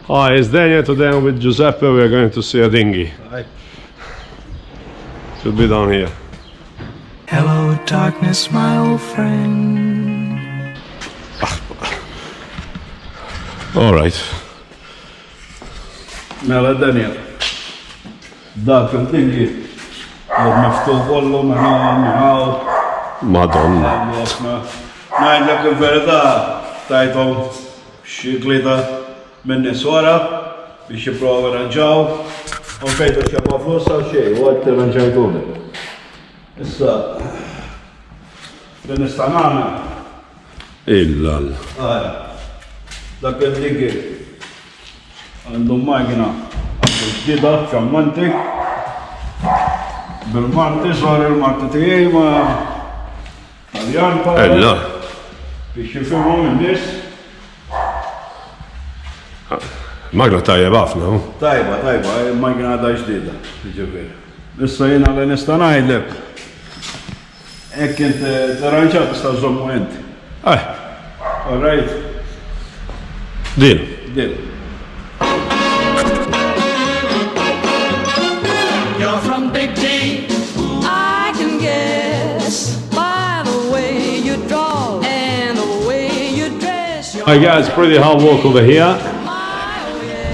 Hi, it's Daniel. Today I'm with Giuseppe. We're going to see a dinghy. Hi. Should be down here. Hello, darkness, my old friend. All right. Mela Daniel. Dak il-dingi. Miftuħ kollu maħaw. Madonna. Najdlek il-verità tajtom xi tlieta minni swara biex jipprova ranġaw. U fejtu xabba flussa u xej, u għed ranġajtuni. Issa, din istanana. Illal. Dak il-dingi għandhom magna għandu ġdida ċammanti bil-marti sar il-marti tiegħi ma' Taljan Ella. biex jifhimhom in-nies. Magna tajjeb ħafna. Tajba, il-magna għadha ġdida. Ġifieri. Issa jiena li nista' ngħidlek. Hekk inti tarranġat tista' żommu inti. All right. Din. You're from Big D. I can guess by the way you draw and the way you dress. Hi guys, pretty hard work over here.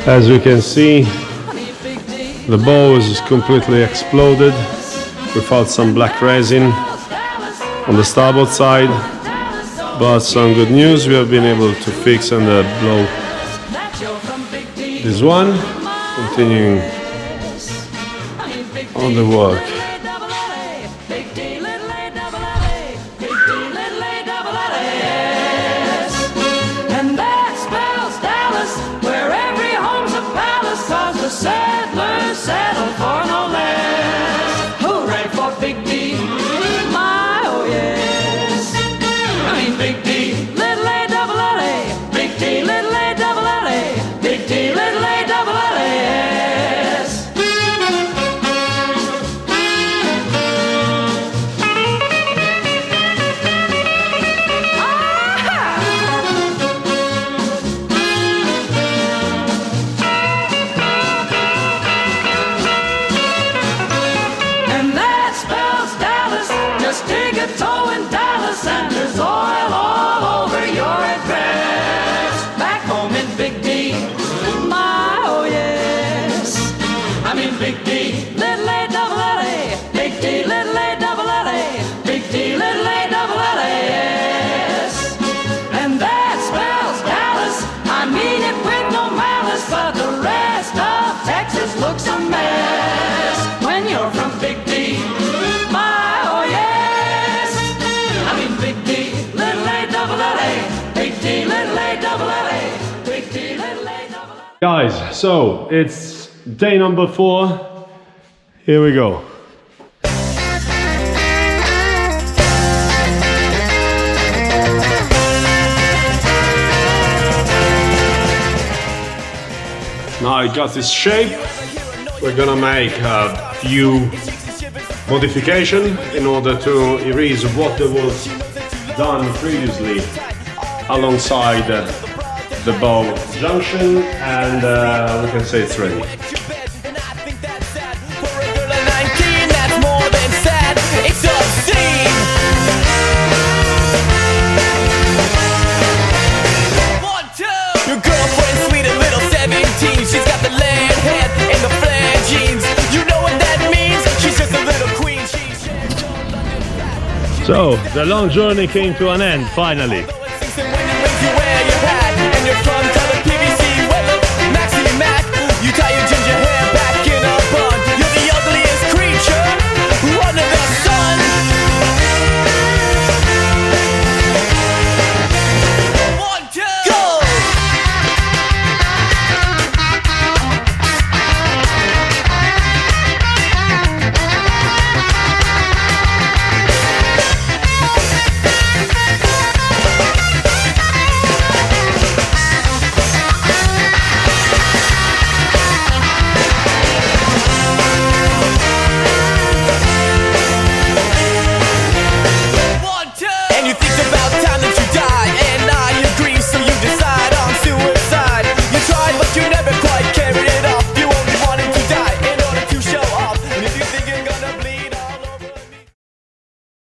As you can see, the bow is completely exploded. We found some black resin on the starboard side, but some good news, we have been able to fix and blow this one, continuing on the work. And that spells Dallas, where every home's a palace, 'cause the settlers settle for no less. Hooray for Big D, my oh yes. I mean Big D, little A double L A, Big D, little A double L A, Big D, little A double L A S. And that spells Dallas. Just dig a toe in Dallas and there's oil all over your address. Back home in Big D, my oh yes. I mean Big D, little A double L A, Big D, little A double L A, Big D, little A double L A S. And that spells Dallas. I mean it with no malice, but the rest of Texas looks a mess when you're from Big D. My oh yes. I mean Big D, little A double L A, Big D, little A double L A, Big D, little A double L A. Guys, so it's day number 4. Here we go. Now it got this shape. We're gonna make a few modification in order to erase what was done previously alongside the bow junction, and we can say it's ready. Your girlfriend's sweet and little 17. She's got the land head and the flared jeans. You know what that means? She's just a little queen. So the long journey came to an end finally. When you wear your hat.